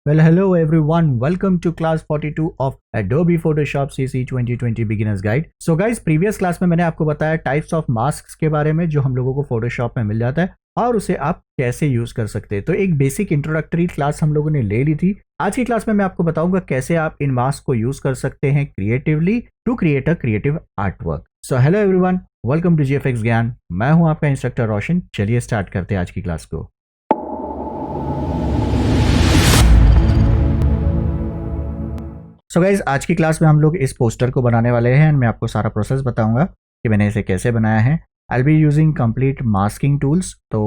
Well, hello everyone. Welcome to class 42 of Adobe Photoshop CC 2020 Beginners Guide. So guys, previous class में मैंने आपको बताया types of masks के बारे में जो हम लोगों को फोटोशॉप में मिल जाता है और उसे आप कैसे यूज कर सकते हैं। तो एक बेसिक इंट्रोडक्टरी क्लास हम लोगों ने ले ली थी। आज की क्लास में मैं आपको बताऊंगा कैसे आप इन मास्क को यूज कर सकते हैं creatively to create a creative art work. So hello everyone, welcome to GFX Gyan. मैं हूं आपका इंस्ट्रक्टर रोशन। चलिए स्टार्ट करते हैं आज की क्लास को। सो गाइज, आज की क्लास में हम लोग इस पोस्टर को बनाने वाले हैं एंड मैं आपको सारा प्रोसेस बताऊंगा कि मैंने इसे कैसे बनाया है। I will be using complete masking tools. तो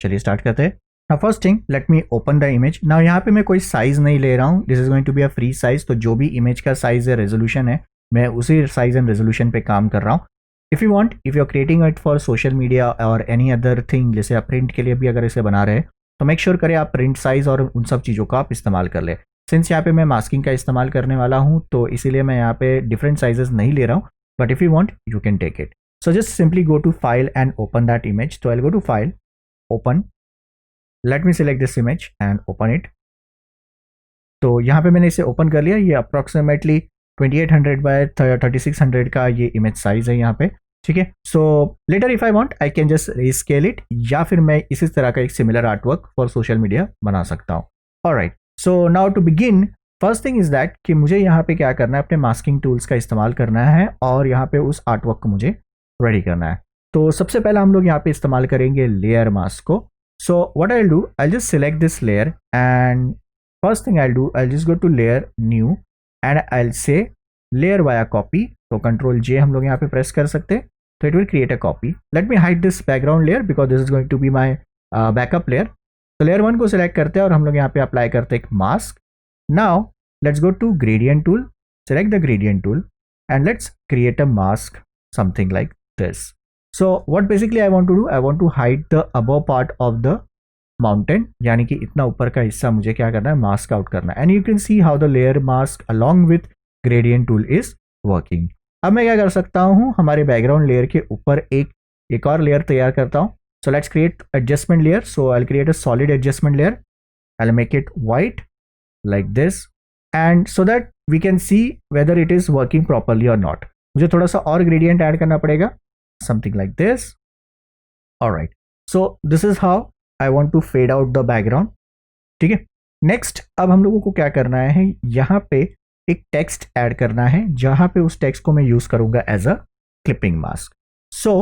चलिए स्टार्ट करते हैं। Now first thing, let me open the image. Now यहाँ पे मैं कोई साइज नहीं ले रहा हूँ। This is going to be a free size. तो जो भी इमेज का साइज है, रेजोल्यूशन है, मैं उसी साइज एंड रेजोल्यूशन पे काम कर रहा हूँ। If you want, if you are creating it for social media और एनी अदर थिंग, जैसे आप प्रिंट के लिए भी अगर इसे बना रहे हैं तो मेक श्योर करें आप प्रिंट साइज और उन सब चीज़ों का आप इस्तेमाल कर ले। सिंस यहाँ पे मैं मास्किंग का इस्तेमाल करने वाला हूँ तो इसीलिए मैं यहाँ पे डिफरेंट साइजेस नहीं ले रहा हूँ, but if you want you can take it. So just simply go to file and open that image. तो I will go to file, open, let me select this image and open it. तो यहाँ पे मैंने इसे open कर लिया। ये approximately 2800 bye 3600 का ये इमेज साइज है यहाँ पे, ठीक है। So later if I want I can just rescale it, या फिर मैं इसी तरह का एक similar artwork for social media बना सकता हूँ। Alright, so now to begin, first thing is that कि मुझे यहाँ पे क्या करना है, अपने मास्किंग टूल्स का इस्तेमाल करना है और यहाँ पे उस आर्टवर्क को मुझे रेडी करना है। तो सबसे पहले हम लोग यहाँ पे इस्तेमाल करेंगे लेयर मास्क को। So what I will do, I just select this layer and first thing I will do, I just go to layer new and I will say layer via copy. तो control J हम लोग यहाँ पे press कर सकते हैं, तो it will create a copy. Let me hide this background layer because this is going to be my backup layer. तो लेयर 1 को सिलेक्ट करते हैं और हम लोग यहाँ पे अप्लाई करते हैं एक mask. Now let's go to gradient tool, select the gradient tool and let's create a mask something like this. So what basically I want to do, I want to hide the above part of the mountain, यानी कि इतना ऊपर का हिस्सा मुझे क्या करना है, मास्क आउट करना है। And you can see how the layer mask along with gradient tool is working. अब मैं क्या कर सकता हूँ, हमारे बैकग्राउंड लेयर के ऊपर एक और लेयर तैयार करता हूँ। So let's create adjustment layer. So I'll create a solid adjustment layer. I'll make it white like this, and so that we can see whether it is working properly or not. मुझे थोड़ा सा और gradient add करना पड़ेगा, something like this. Alright. So this is how I want to fade out the background. ठीक है. Next, अब हम लोगों को क्या करना है, यहाँ पे एक टेक्स्ट ऐड करना है, जहाँ पे उस टेक्स्ट को मैं यूज करूंगा as a clipping mask. So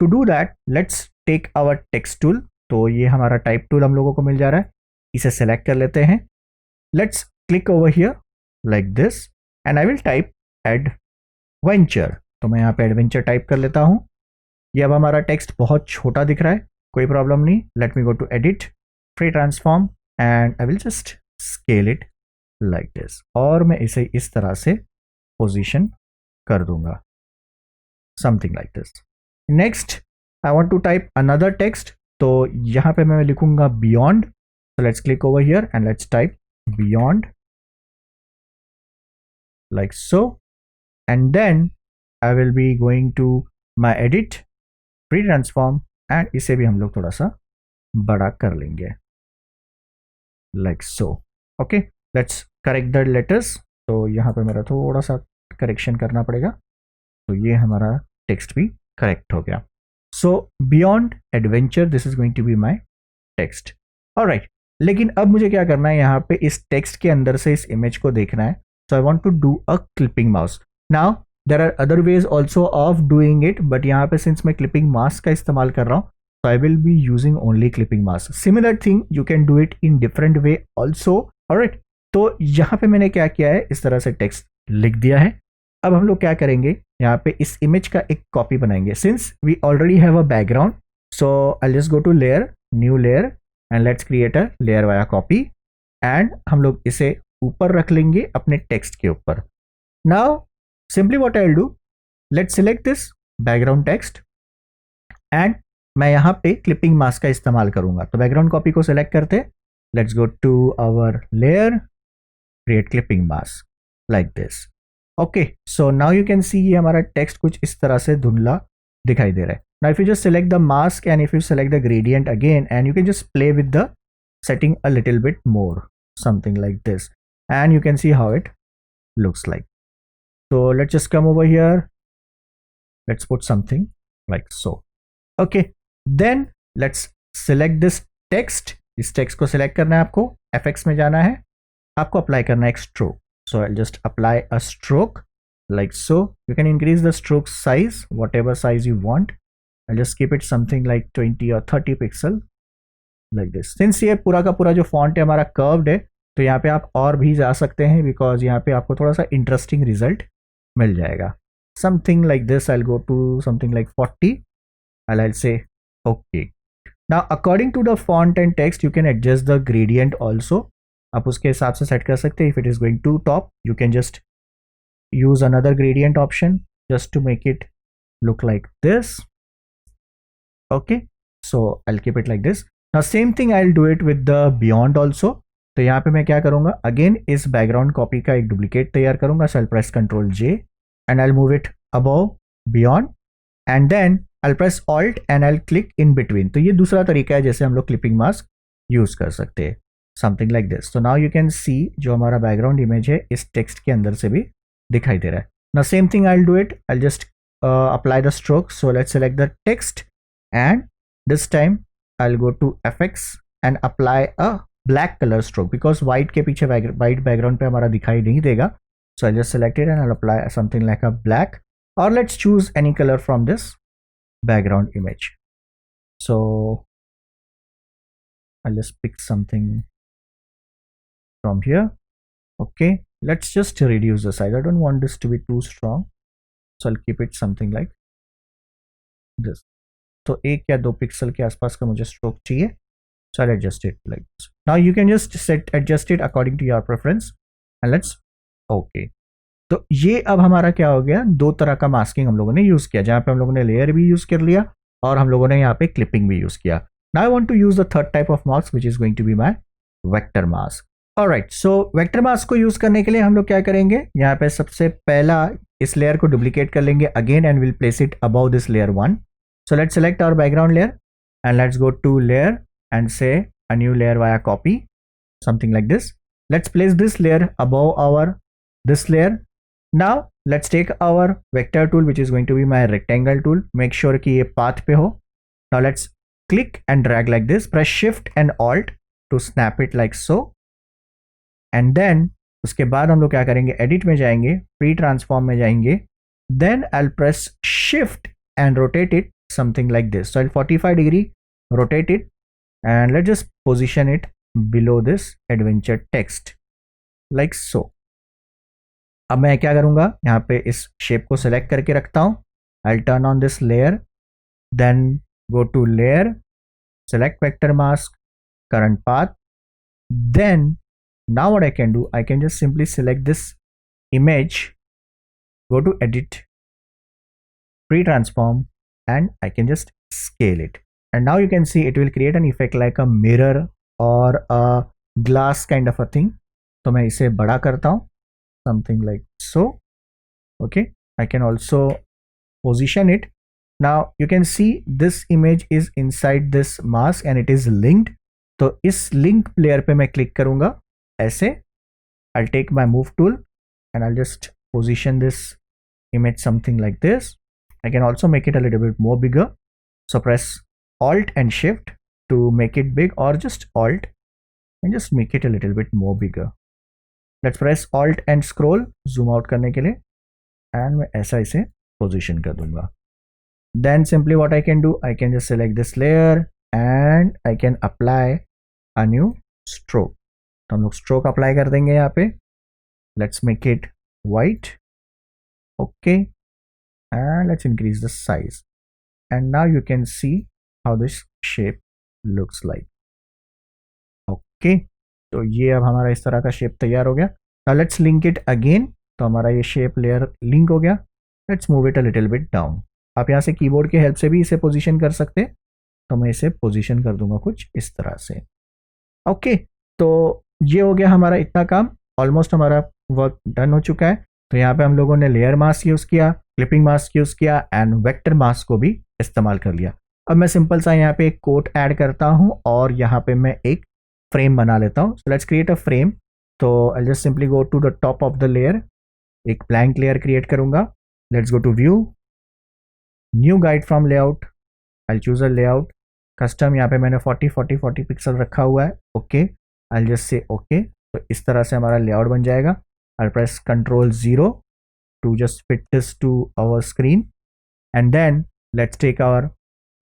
to do that, let's take our text tool. तो ये हमारा टाइप टूल हम लोगों को मिल जा रहा है, इसे सेलेक्ट कर लेते हैं। Let's click over here like this and I will type adventure. तो मैं यहाँ पे एडवेंचर टाइप कर लेता हूँ। ये अब हमारा टेक्स्ट बहुत छोटा दिख रहा है, कोई प्रॉब्लम नहीं। Let me go to edit, free transform and I will just scale it like this, और मैं इसे इस तरह से पोजीशन कर दूंगा, something like this. Next I want to type another text. तो यहाँ पे मैं लिखूंगा beyond. So let's click over here and let's type beyond like so. And then I will be going to my edit, free transform, and इसे भी हम लोग थोड़ा सा बड़ा कर लेंगे like so. Okay, let's correct the letters. तो यहाँ पे मेरा थोड़ा सा करेक्शन करना पड़ेगा, तो ये हमारा टेक्स्ट भी करेक्ट हो गया। So beyond adventure, this is going to be my text. Alright, लेकिन अब मुझे क्या करना है, यहाँ पे इस टेक्स्ट के अंदर से इस इमेज को देखना है। So I want to do a clipping mouse. Now there are other ways also of doing it, but यहाँ पे since मैं clipping mask का इस्तेमाल कर रहा हूँ, so I will be using only clipping mask. Similar thing you can do it in different way also. Alright, तो यहाँ पे मैंने क्या किया है, इस तरह से टेक्स्ट लिख दिया है। अब हम लोग क्या करेंगे, यहाँ पे इस इमेज का एक कॉपी बनाएंगे। Since we already have a background, so I just go to layer, new layer and let's create a layer via copy and हम लोग इसे ऊपर रख लेंगे अपने टेक्स्ट के ऊपर। Now simply what I will do, let's select this background text and मैं यहाँ पे क्लिपिंग मास्क का इस्तेमाल करूंगा। तो बैकग्राउंड कॉपी को सिलेक्ट करते, let's go to our layer, create clipping mask like this. Okay, so now you can see ये हमारा टेक्स्ट कुछ इस तरह से धुंधला दिखाई दे रहा है। Now if you just select the mask and if you select the gradient again and you can just play with the setting a little bit more. something like this, and you can see how it looks like. So let's just come over here, let's put something like so. Okay, then let's select this text. इस text को select करना है आपको, FX में जाना है, आपको apply करना है एक stroke. So I'll just apply a stroke like so. You can increase the stroke size, whatever size you want. I'll just keep it something like 20 or 30 pixel like this. Since ये पूरा का पूरा जो font है हमारा curved है, तो यहाँ पे आप और भी जा सकते हैं, because यहाँ पे आपको थोड़ा सा interesting result मिल जाएगा. Something like this. I'll go to something like 40 and I'll say okay. Now according to the font and text you can adjust the gradient also. आप उसके हिसाब से सेट कर सकते हैं. If it is going too top, you can just use another gradient option just to make it look like this. Okay, so I'll keep it like this. Now same thing I'll do it with the beyond also. तो यहाँ पे मैं क्या करूँगा, again इस background copy का एक duplicate तैयार करूँगा. So I'll press Ctrl J and I'll move it above beyond and then I'll press Alt and I'll click in between. तो ये दूसरा तरीका है जैसे हम लोग क्लिपिंग मास्क यूज कर सकते हैं. Something like this. So now you can see जो हमारा बैकग्राउंड इमेज है इस टेक्स्ट के अंदर से भी दिखाई दे रहा है. Now same thing I'll do it. I'll just apply the stroke. So let's select the text and this time I'll go to FX and apply a black color stroke because white के पीछे white background पे हमारा दिखाई नहीं देगा. So I'll just select it and I'll apply something like a black, or let's choose any color from this background image. So I'll just pick something from here. Okay, let's just reduce the size. I don't want this to be too strong, so I'll keep it something like this. तो 1 या 2 pixel के आसपास का मुझे stroke चाहिए. So I'll adjust it like this. Now you can just adjust it according to your preference and let's okay. तो ये अब हमारा क्या हो गया, दो तरह का मास्किंग हम लोगों ने यूज किया, जहां पे हम लोगों ने लेयर भी यूज कर लिया और हम लोगों ने यहाँ पे क्लिपिंग भी यूज किया. Now I want to use the third type of mask which is going to be my vector mask. Alright, so vector mask को यूज करने के लिए हम लोग क्या करेंगे, यहाँ पे सबसे पहला इस लेयर को डुप्लीकेट कर लेंगे again and we'll place it above this layer 1. So let's select our background layer and let's go to layer and say a new layer via copy, something like this. Let's place this layer above this layer. Now let's take our vector tool which is going to be my rectangle tool. Make sure कि ये path पे हो. Now let's click and drag like this. Press Shift and Alt to snap it like so. And then उसके बाद हम लोग क्या करेंगे, edit में जाएंगे, free transform में जाएंगे. Then I'll press Shift and rotate it something like this. So I'll 45 degree rotate it and let's just position it below this adventure text like so. अब मैं क्या करूंगा, यहाँ पे इस शेप को सेलेक्ट करके रखता हूँ. I'll turn on this layer, then go to layer, select vector mask, current path. Then now what I can do, I can just simply select this image, go to edit, free transform, and I can just scale it. And now you can see it will create an effect like a mirror or a glass kind of a thing. तो मैं इसे बड़ा करता हूँ, something like so. Okay, I can also position it. Now you can see this image is inside this mask and it is linked. तो इस link layer पे मैं click करूँगा ऐसे. I'll take my move tool and I'll just position this image something like this. I can also make it a little bit more bigger. So press Alt and Shift to make it big, or just Alt and just make it a little bit more bigger. Let's press Alt and scroll, zoom out करने के लिए, and मैं ऐसा इसे position कर दूंगा. Then simply what I can do, I can just select this layer and I can apply a new stroke. तो हम लोग stroke apply कर देंगे यहाँ पे. Let's make it white. Okay, and let's increase the size. And now you can see how this shape looks like. Okay, तो ये अब हमारा इस तरह का शेप तैयार हो गया. Now let's link it again. तो हमारा ये शेप लेयर लिंक हो गया. Let's move it a little bit down. आप यहाँ से कीबोर्ड के हेल्प से भी इसे पोजीशन कर सकते हैं. तो मैं इसे पोजीशन कर दूंगा कुछ इस तरह से. ओके, तो ये हो गया हमारा इतना काम. ऑलमोस्ट हमारा वर्क डन हो चुका है. तो यहाँ पे हम लोगों ने लेयर मास्क यूज़ किया, क्लिपिंग मास्क यूज़ किया एंड वेक्टर मास्क को भी इस्तेमाल कर लिया. अब मैं सिंपल सा यहाँ पे एक कोट ऐड करता हूँ और यहाँ पे मैं एक फ्रेम बना लेता हूँ. So let's create a frame. तो I just simply go to the top of the layer, एक ब्लैंक लेयर क्रिएट करूंगा. Let's go to view, new guide from layout. I choose a layout custom. यहाँ पे मैंने 40 pixel रखा हुआ है. Okay, I just say okay. तो इस तरह से हमारा लेआउट बन जाएगा. I press Ctrl+0 to just fit this to our screen, and then let's take our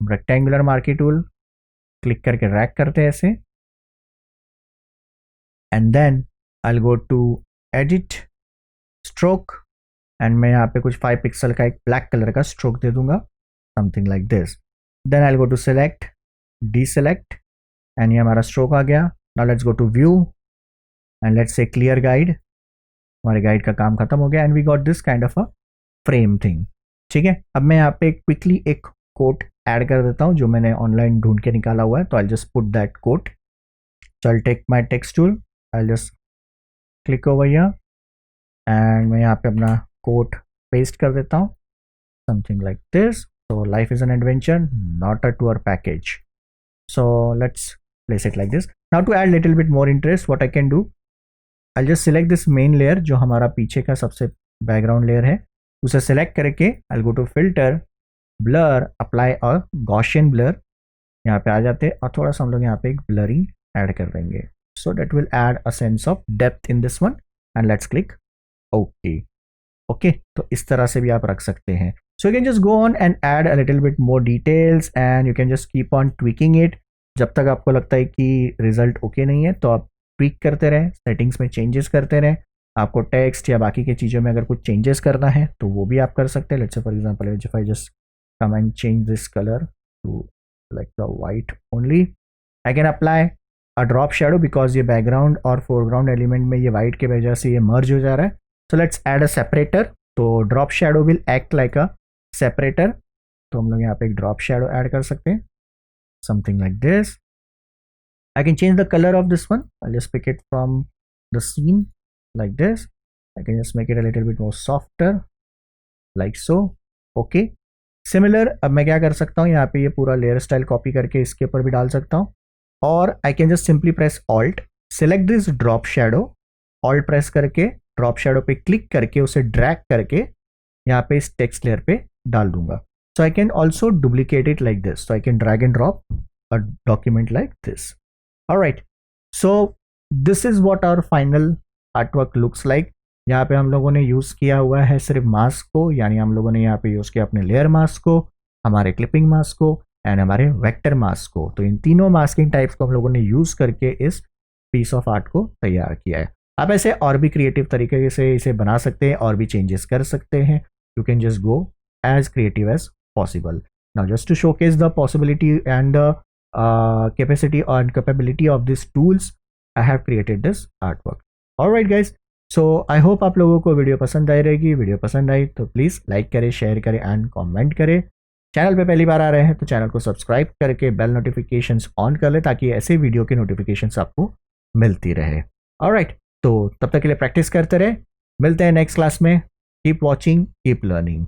rectangular marquee tool, click करके रैक करते हैं ऐसे, and then I'll go to edit stroke, and मैं यहाँ पे कुछ 5 पिक्सल का एक ब्लैक कलर का स्ट्रोक दे दूंगा, something like this. Then I'll go to select, deselect, and ये हमारा स्ट्रोक आ गया. Now let's go to view and let's say clear guide. हमारे गाइड का काम खत्म हो गया and we got this kind of a frame thing. ठीक है, अब मैं यहाँ पे क्विकली एक कोट ऐड कर देता हूँ जो मैंने ऑनलाइन ढूंढ के निकाला हुआ है. तो I just put that quote. So I take my text tool, I just click over here and मैं यहाँ पे अपना कोट पेस्ट कर देता हूँ, something like this. So life is an adventure, not a tour package. So let's place it like this. Now to add little bit more interest, what I can do, I'll just select this main layer जो हमारा पीछे का सबसे background layer है. उसे select करके I'll go to filter, blur, apply और Gaussian blur. यहाँ पे आ जाते हैं और थोड़ा सा हम लोग यहाँ पे एक blurring ऐड कर देंगे. So that will add a sense of depth in this one and let's click OK. Okay, तो इस तरह से भी आप रख सकते हैं. So you can just go on and add a little bit more details and you can just keep on tweaking it. जब तक आपको लगता है कि रिजल्ट ओके नहीं है तो आप ट्वीक करते रहें, सेटिंग्स में चेंजेस करते रहें. आपको टेक्स्ट या बाकी की चीज़ों में अगर कुछ चेंजेस करना है तो वो भी आप कर सकते हैं. Let's say for example if I just come and change this colour to like the white only, I can apply a drop shadow because ये बैकग्राउंड और फोरग्राउंड एलिमेंट में ये वाइट के वजह से ये मर्ज हो जा रहा है. So let's add a separator. तो drop shadow will act like a separator. तो हम लोग यहाँ पे एक ड्रॉप शेडो ऐड कर सकते हैं, something like this. I can change the color of this one. I'll just pick it from the scene like this. I can just make it a little bit more softer like so. Okay. Similar, अब मैं क्या कर सकता हूँ, यहाँ पे ये पूरा लेयर स्टाइल कॉपी करके इसके ऊपर भी डाल सकता हूँ. और I can just simply press Alt, select this drop shadow, Alt press करके drop shadow पे क्लिक करके उसे ड्रैग करके यहाँ पे इस टेक्स्ट लेयर पे डाल दूंगा. So I can also duplicate it like this. So I can drag and drop a document like this. Alright, so this is what our final artwork looks like. यहाँ पे हम लोगों ने यूज़ किया हुआ है सिर्फ मास्क को, यानी हम लोगों ने यहाँ पे यूज़ किया अपने लेयर मास्क को, हमारे क्लिपिंग मास्क को एंड हमारे वेक्टर मास्क को. तो इन तीनों मास्किंग टाइप्स को हम लोगों ने यूज़ करके इस पीस ऑफ आर्ट को तैयार किया है. आप ऐसे और भी क्रिएटिव तरीके से इसे बना सकते हैं और भी चेंजेस कर सकते हैं. You can just go as creative as possible. Now just to showcase the possibility and capacity and capability of these tools, I have created this artwork. Alright guys, so I hope आप लोगों को video पसंद आई रहेगी. Video पसंद आई तो please like करें, share करें and comment करें. चैनल पे पहली बार आ रहे हैं तो चैनल को सब्सक्राइब करके बेल नोटिफिकेशंस ऑन कर लें ताकि ऐसे वीडियो के नोटिफिकेशंस आपको मिलती रहे. ऑलराइट, तो तब तक के लिए प्रैक्टिस करते रहे. मिलते हैं नेक्स्ट क्लास में. Keep watching, keep learning.